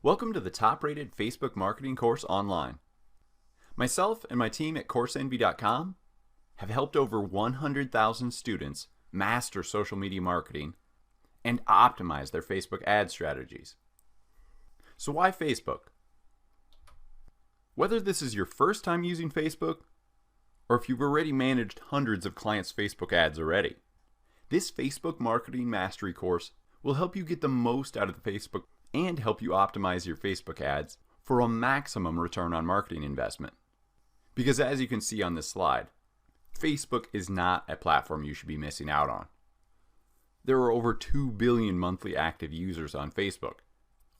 Welcome to the top-rated Facebook marketing course online. Myself and my team at CourseEnvy.com have helped over 100,000 students master social media marketing and optimize their Facebook ad strategies. So why Facebook? Whether this is your first time using Facebook or if you've already managed hundreds of clients' Facebook ads already, this Facebook Marketing Mastery course will help you get the most out of the Facebook and help you optimize your Facebook ads for a maximum return on marketing investment. Because as you can see on this slide, Facebook is not a platform you should be missing out on. There are over 2 billion monthly active users on Facebook.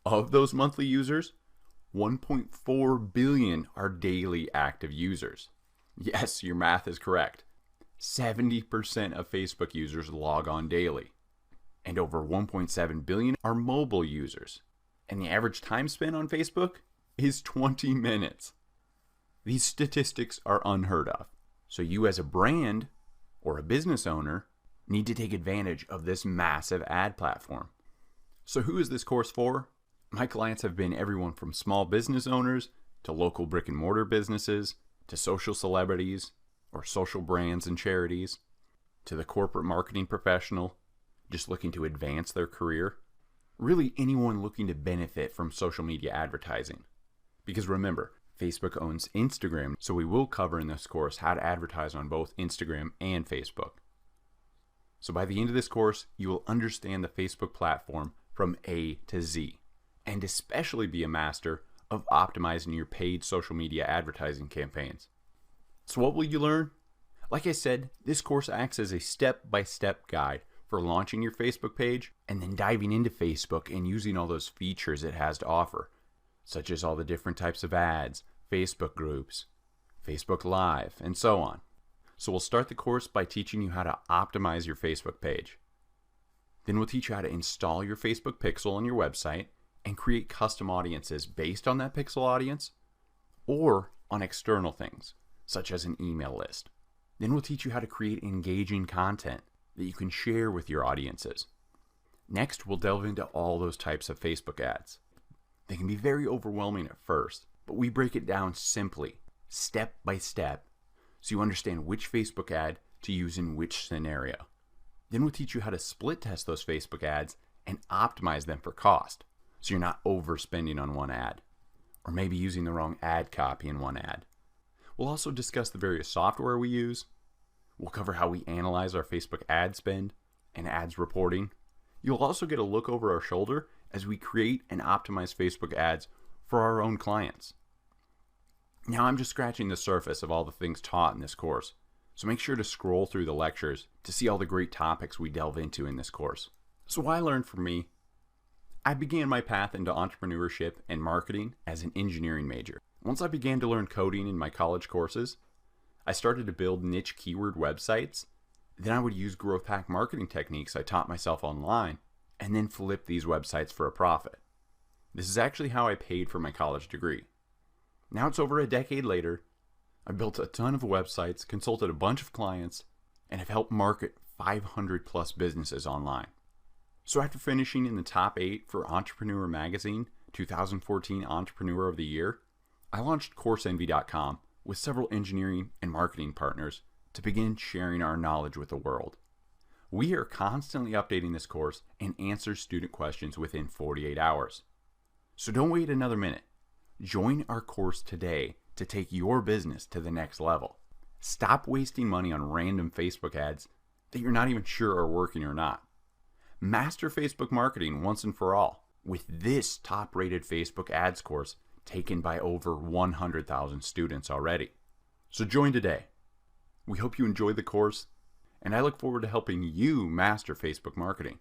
Of those monthly users, 1.4 billion are daily active users. Yes, your math is correct. 70% of Facebook users log on daily. And over 1.7 billion are mobile users. And the average time spent on Facebook is 20 minutes. These statistics are unheard of. So you as a brand or a business owner need to take advantage of this massive ad platform. So who is this course for? My clients have been everyone from small business owners to local brick and mortar businesses to social celebrities or social brands and charities to the corporate marketing professional just looking to advance their career. Really anyone looking to benefit from social media advertising. Because remember, Facebook owns Instagram, so we will cover in this course how to advertise on both Instagram and Facebook. So by the end of this course, you will understand the Facebook platform from A to Z, and especially be a master of optimizing your paid social media advertising campaigns. So what will you learn? Like I said, this course acts as a step-by-step guide for launching your Facebook page and then diving into Facebook and using all those features it has to offer, such as all the different types of ads, Facebook groups, Facebook Live, and so on. So we'll start the course by teaching you how to optimize your Facebook page. Then we'll teach you how to install your Facebook pixel on your website and create custom audiences based on that pixel audience or on external things, such as an email list. Then we'll teach you how to create engaging content that you can share with your audiences. Next, we'll delve into all those types of Facebook ads. They can be very overwhelming at first, but we break it down simply, step by step, so you understand which Facebook ad to use in which scenario. Then we'll teach you how to split test those Facebook ads and optimize them for cost, so you're not overspending on one ad, or maybe using the wrong ad copy in one ad. We'll also discuss the various software we use. We'll cover how we analyze our Facebook ad spend and ads reporting. You'll also get a look over our shoulder as we create and optimize Facebook ads for our own clients. Now I'm just scratching the surface of all the things taught in this course, so make sure to scroll through the lectures to see all the great topics we delve into in this course. So why learn from me? I began my path into entrepreneurship and marketing as an engineering major. Once I began to learn coding in my college courses, I started to build niche keyword websites. Then I would use growth hack marketing techniques I taught myself online and then flip these websites for a profit. This is actually how I paid for my college degree. Now it's over a decade later. I built a ton of websites, consulted a bunch of clients, and have helped market 500 plus businesses online. So after finishing in the top 8 for Entrepreneur Magazine 2014 Entrepreneur of the Year, I launched CourseEnvy.com with several engineering and marketing partners to begin sharing our knowledge with the world. We are constantly updating this course and answer student questions within 48 hours. So don't wait another minute. Join our course today to take your business to the next level. Stop wasting money on random Facebook ads that you're not even sure are working or not. Master Facebook marketing once and for all with this top-rated Facebook ads course taken by over 100,000 students already. So join today. We hope you enjoyed the course, and I look forward to helping you master Facebook marketing.